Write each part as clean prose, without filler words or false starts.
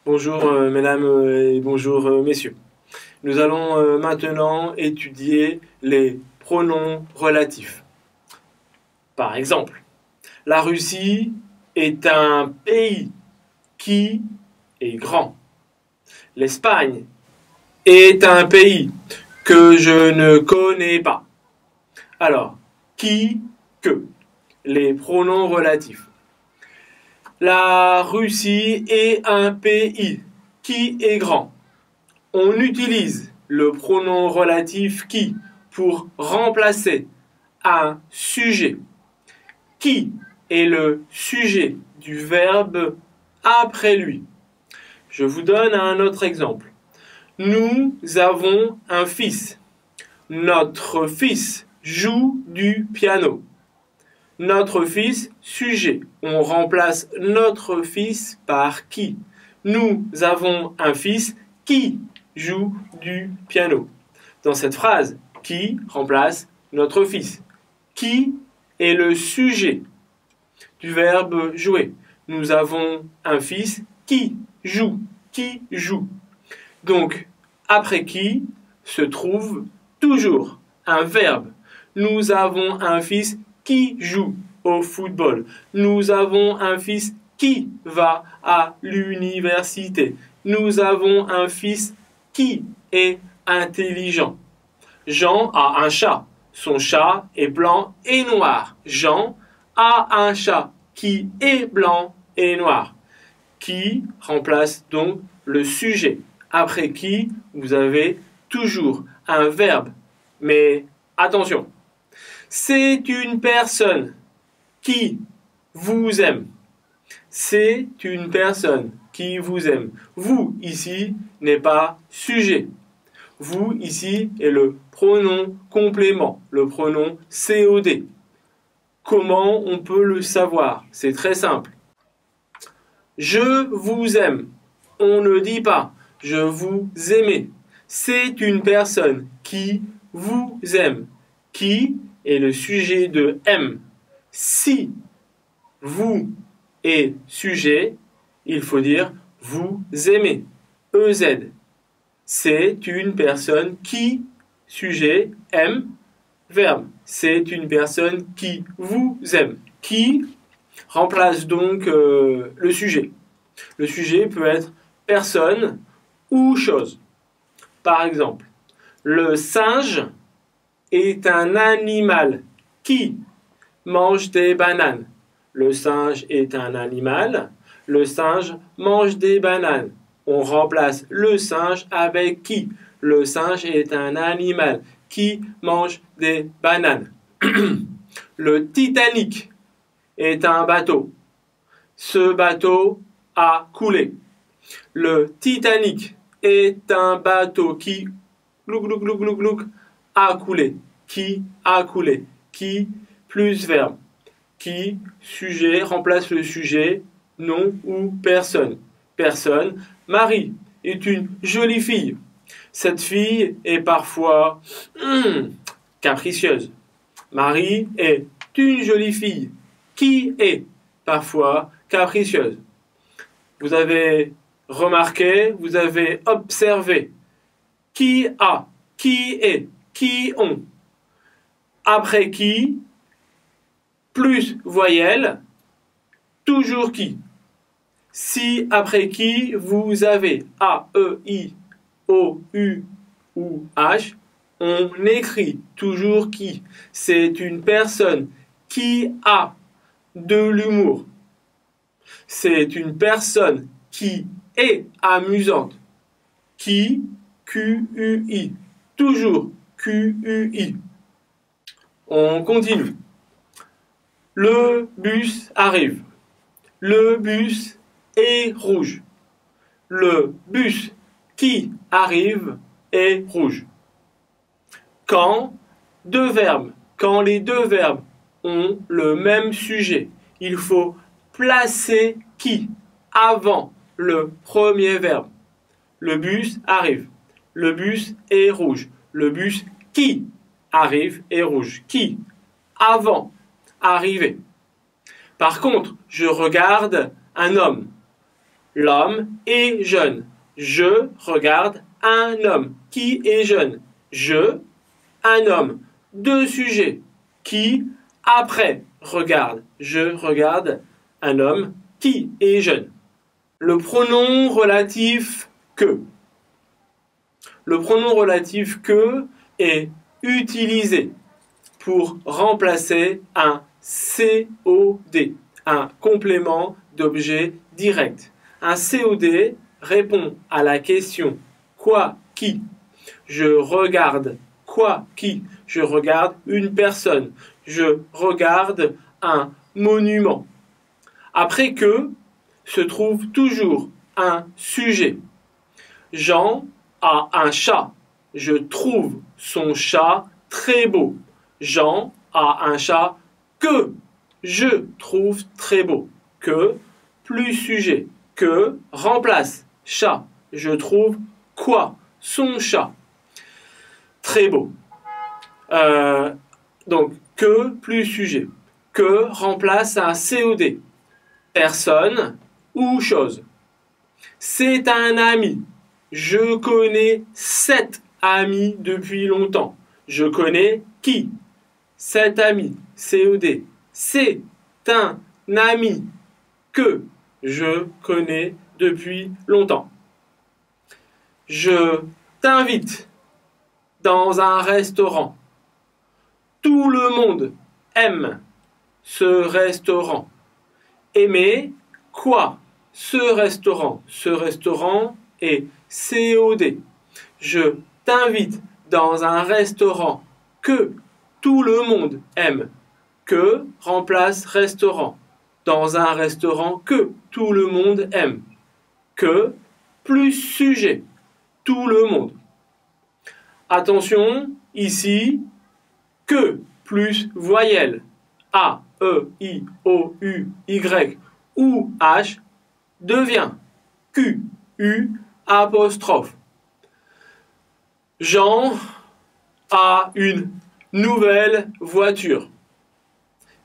Bonjour mesdames et bonjour messieurs. Nous allons maintenant étudier les pronoms relatifs. Par exemple, la Russie est un pays qui est grand. L'Espagne est un pays que je ne connais pas. Alors, qui, que, les pronoms relatifs. La Russie est un pays qui est grand. On utilise le pronom relatif qui pour remplacer un sujet. Qui est le sujet du verbe après lui. Je vous donne un autre exemple. Nous avons un fils. Notre fils joue du piano. Notre fils, sujet. On remplace notre fils par qui. Nous avons un fils qui joue du piano. Dans cette phrase, qui remplace notre fils. Qui est le sujet du verbe jouer. Nous avons un fils qui joue. Qui joue. Donc, après qui se trouve toujours un verbe. Nous avons un fils qui joue au football. Nous avons un fils qui va à l'université. Nous avons un fils qui est intelligent. Jean a un chat. Son chat est blanc et noir. Jean a un chat qui est blanc et noir. Qui remplace donc le sujet. Après qui, vous avez toujours un verbe. Mais attention, c'est une personne qui vous aime. C'est une personne qui vous aime. Vous, ici, n'est pas sujet. Vous, ici, est le pronom complément, le pronom COD. Comment on peut le savoir? C'est très simple. Je vous aime. On ne dit pas je vous aimez. C'est une personne qui vous aime. Qui est le sujet de aime. Si vous est sujet, il faut dire vous aimez. EZ. C'est une personne qui, sujet, aime, verbe. C'est une personne qui vous aime. Qui remplace donc le sujet. Le sujet peut être personne ou chose. Par exemple, le singe est un animal qui mange des bananes. Le singe est un animal. Le singe mange des bananes. On remplace le singe avec qui. Le singe est un animal qui mange des bananes. Le Titanic est un bateau. Ce bateau a coulé. Le Titanic est un bateau qui a coulé. Qui a coulé. Qui plus verbe. Qui, sujet, remplace le sujet, nom ou personne. Personne. Marie est une jolie fille. Cette fille est parfois capricieuse. Marie est une jolie fille qui est parfois capricieuse. Vous avez remarqué, vous avez observé. Qui a, qui est, qui ont. Après qui, plus voyelle, toujours qui. Si après qui, vous avez A, E, I, O, U ou H, on écrit toujours qui. C'est une personne qui a de l'humour. C'est une personne qui est amusante. Qui, Q-U-I. Toujours Q-U-I. On continue. Le bus arrive. Le bus est rouge. Le bus qui arrive est rouge. Quand deux verbes, quand les deux verbes ont le même sujet, il faut placer qui avant le premier verbe. Le bus arrive. Le bus est rouge. Le bus qui arrive est rouge. Qui avant arriver. Par contre, je regarde un homme. L'homme est jeune. Je regarde un homme. Qui est jeune? Je, un homme. Deux sujets. Qui, après, regarde. Je regarde un homme qui est jeune. Le pronom relatif que. Le pronom relatif que est utilisé pour remplacer un COD, un complément d'objet direct. Un COD répond à la question quoi, qui. Je regarde quoi, qui. Je regarde une personne. Je regarde un monument. Après que se trouve toujours un sujet. Jean a un chat. Je trouve son chat très beau. Jean a un chat que je trouve très beau. Que plus sujet. Que remplace chat. Je trouve quoi? Son chat. Très beau. Donc, que plus sujet. Que remplace un COD. Personne ou chose. C'est un ami. Je connais 7 amis depuis longtemps. Je connais qui? 7 amis. COD. C'est un ami que je connais depuis longtemps. Je t'invite dans un restaurant. Tout le monde aime ce restaurant. Aimer quoi? Ce restaurant. Ce restaurant est COD. Je t'invite dans un restaurant que tout le monde aime. Que remplace restaurant. Dans un restaurant que tout le monde aime. Que plus sujet. Tout le monde. Attention, ici, que plus voyelle. A, E, I, O, U, Y ou H devient Q, U, apostrophe. Jean a une nouvelle voiture.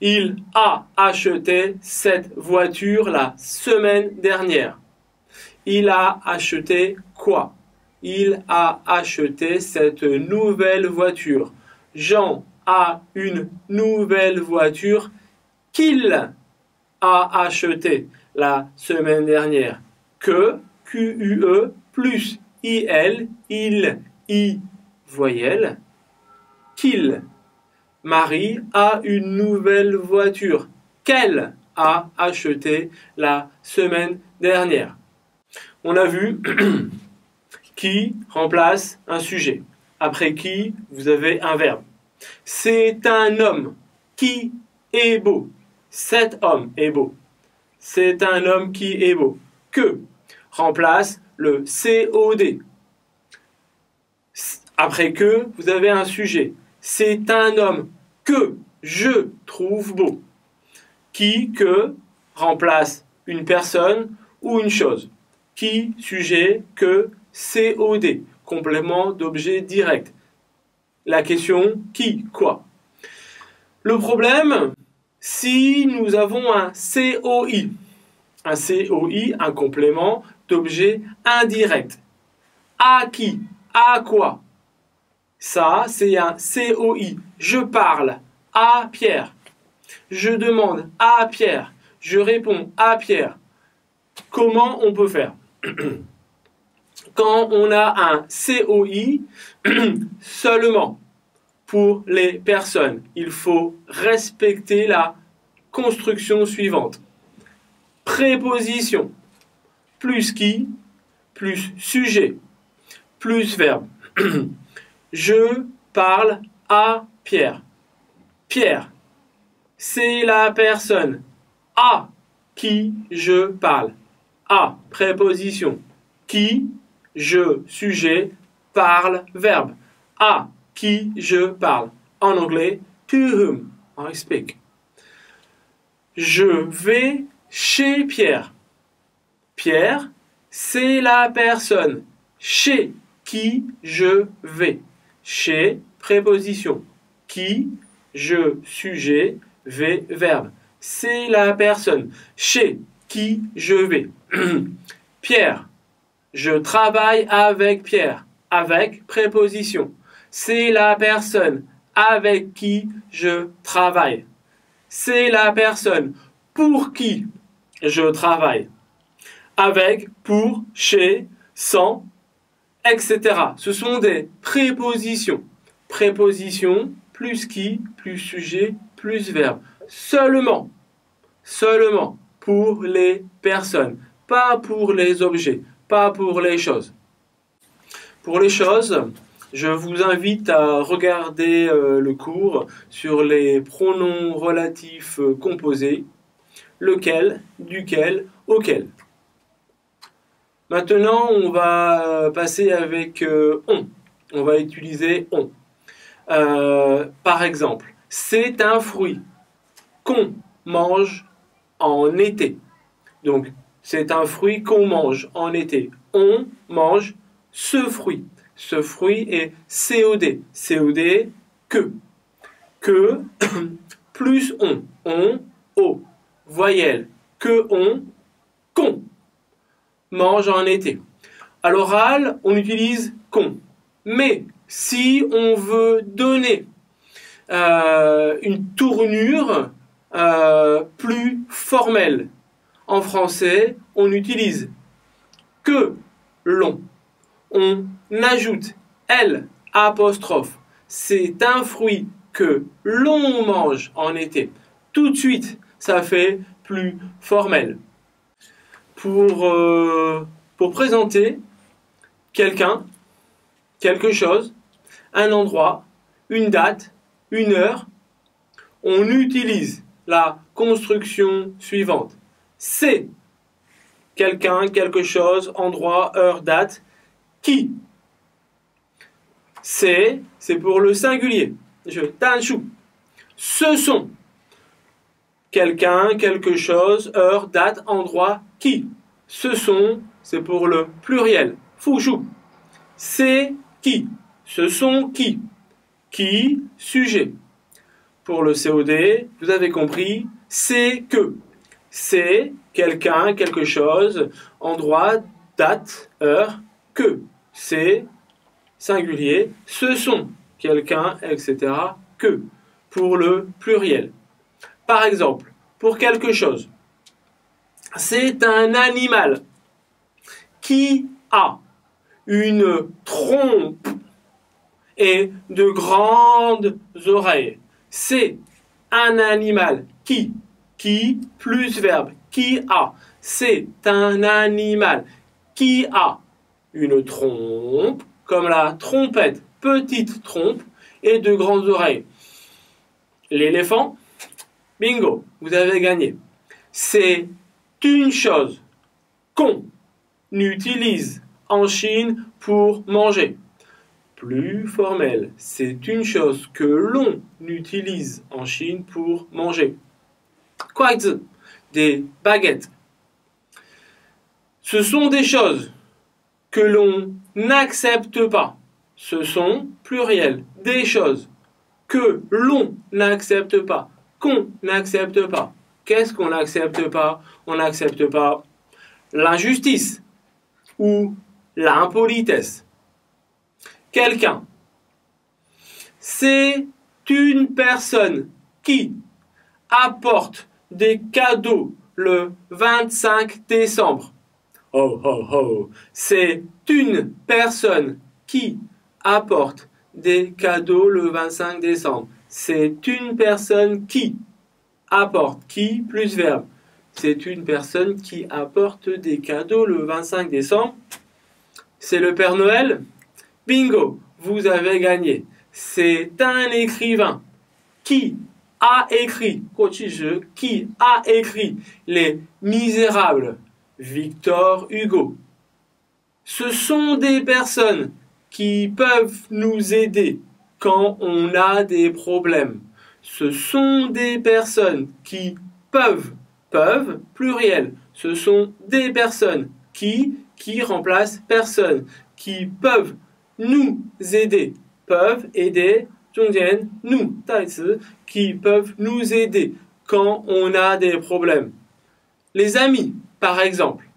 Il a acheté cette voiture la semaine dernière. Il a acheté quoi? Il a acheté cette nouvelle voiture. Jean a une nouvelle voiture qu'il a acheté la semaine dernière. Que, Q-U-E, plus I-L, il, I, voyelle, qu'il. Marie a une nouvelle voiture qu'elle a acheté la semaine dernière. On a vu qui remplace un sujet. Après qui, vous avez un verbe. C'est un homme qui est beau. Cet homme est beau. C'est un homme qui est beau. Que remplace le COD. Après que, vous avez un sujet. C'est un homme que je trouve beau. Qui, que, remplace une personne ou une chose. Qui, sujet, que, COD, complément d'objet direct. La question, qui, quoi. Le problème, si nous avons un COI. Un COI, un complément d'objet indirect. À qui, à quoi. Ça, c'est un COI. Je parle à Pierre. Je demande à Pierre. Je réponds à Pierre. Comment on peut faire? Quand on a un COI, seulement pour les personnes, il faut respecter la construction suivante. Préposition, plus qui, plus sujet, plus verbe. Je parle à Pierre. Pierre, c'est la personne à qui je parle. À, préposition. Qui, je, sujet, parle, verbe. À qui je parle. En anglais, to whom I speak. Je vais chez Pierre. Pierre, c'est la personne chez qui je vais. Chez, préposition. Qui, je, sujet, vais, verbe. C'est la personne chez qui je vais. Pierre. Je travaille avec Pierre. Avec préposition. C'est la personne avec qui je travaille. C'est la personne pour qui je travaille. Avec, pour, chez, sans, etc. Ce sont des prépositions. Préposition, plus qui, plus sujet, plus verbe. Seulement pour les personnes, pas pour les objets, pas pour les choses. Pour les choses, je vous invite à regarder le cours sur les pronoms relatifs composés, lequel, duquel, auquel. Maintenant, on va passer avec on. On va utiliser on. Par exemple, c'est un fruit qu'on mange en été. Donc, c'est un fruit qu'on mange en été. On mange ce fruit. Ce fruit est COD. COD, que. Que plus on. On, o. Voyelle. Que on, qu'on. Mange en été. À l'oral, on utilise qu'on. Mais si on veut donner une tournure plus formelle, en français, on utilise que l'on. On ajoute L apostrophe. C'est un fruit que l'on mange en été. Tout de suite, ça fait plus formel. Pour présenter quelqu'un, quelque chose, un endroit, une date, une heure, on utilise la construction suivante. C'est quelqu'un, quelque chose, endroit, heure, date, qui. C'est pour le singulier. Je tanchou. Ce sont quelqu'un, quelque chose, heure, date, endroit, qui. Ce sont, c'est pour le pluriel. Fouchou. C'est qui. Ce sont qui. Qui, sujet. Pour le COD, vous avez compris, c'est que. C'est quelqu'un, quelque chose, endroit, date, heure, que. C'est singulier, ce sont quelqu'un, etc. que. Pour le pluriel. Par exemple, pour quelque chose, c'est un animal qui a une trompe et de grandes oreilles. C'est un animal qui plus verbe, qui a. C'est un animal qui a une trompe, comme la trompette, petite trompe, et de grandes oreilles. L'éléphant, bingo, vous avez gagné. C'est une chose qu'on utilise en Chine pour manger. Plus formel, c'est une chose que l'on utilise en Chine pour manger. Kuaizi, des baguettes. Ce sont des choses que l'on n'accepte pas. Ce sont, pluriel, des choses que l'on n'accepte pas, qu'on n'accepte pas. Qu'est-ce qu'on n'accepte pas? On n'accepte pas l'injustice ou l'impolitesse. Quelqu'un. C'est une personne qui apporte des cadeaux le 25 décembre. Oh, oh, oh. C'est une personne qui apporte des cadeaux le 25 décembre. C'est une personne qui apporte, qui plus verbe. C'est une personne qui apporte des cadeaux le 25 décembre. C'est le Père Noël. Bingo, vous avez gagné. C'est un écrivain qui a écrit, qui a écrit Les Misérables, Victor Hugo. Ce sont des personnes qui peuvent nous aider quand on a des problèmes. Ce sont des personnes qui peuvent, pluriel. Ce sont des personnes qui remplacent personne, qui peuvent nous aider, peuvent aider, nous, qui peuvent nous aider quand on a des problèmes. Les amis, par exemple.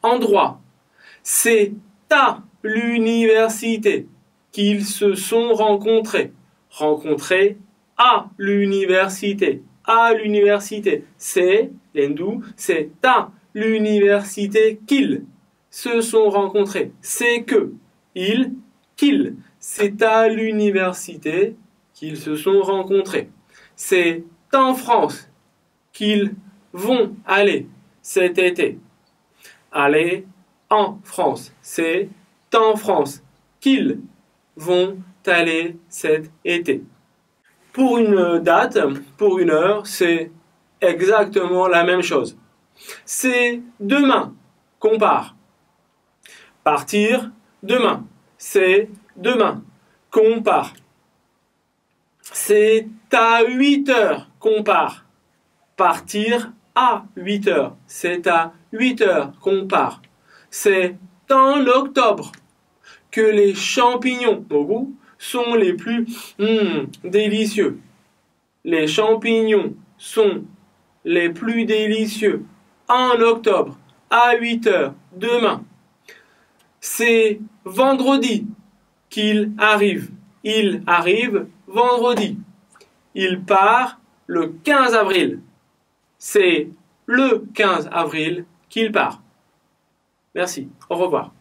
En droit, c'est à l'université qu'ils se sont rencontrés. Rencontrés à l'université. À l'université. C'est l'hindou, c'est à l'université qu'ils se sont rencontrés. C'est que, ils, qu'ils. C'est à l'université qu'ils se sont rencontrés. C'est en France qu'ils vont aller cet été. Aller en France. C'est en France qu'ils vont aller cet été. Pour une date, pour une heure, c'est exactement la même chose. C'est demain qu'on part. Partir, demain. C'est demain qu'on part. C'est à 8 heures qu'on part. Partir à 8 heures. C'est à 8 heures qu'on part. C'est en octobre que les champignons au goût sont les plus délicieux. Les champignons sont les plus délicieux en octobre à 8 heures demain. C'est vendredi qu'il arrive. Il arrive vendredi. Il part le 15 avril. C'est le 15 avril qu'il part. Merci. Au revoir.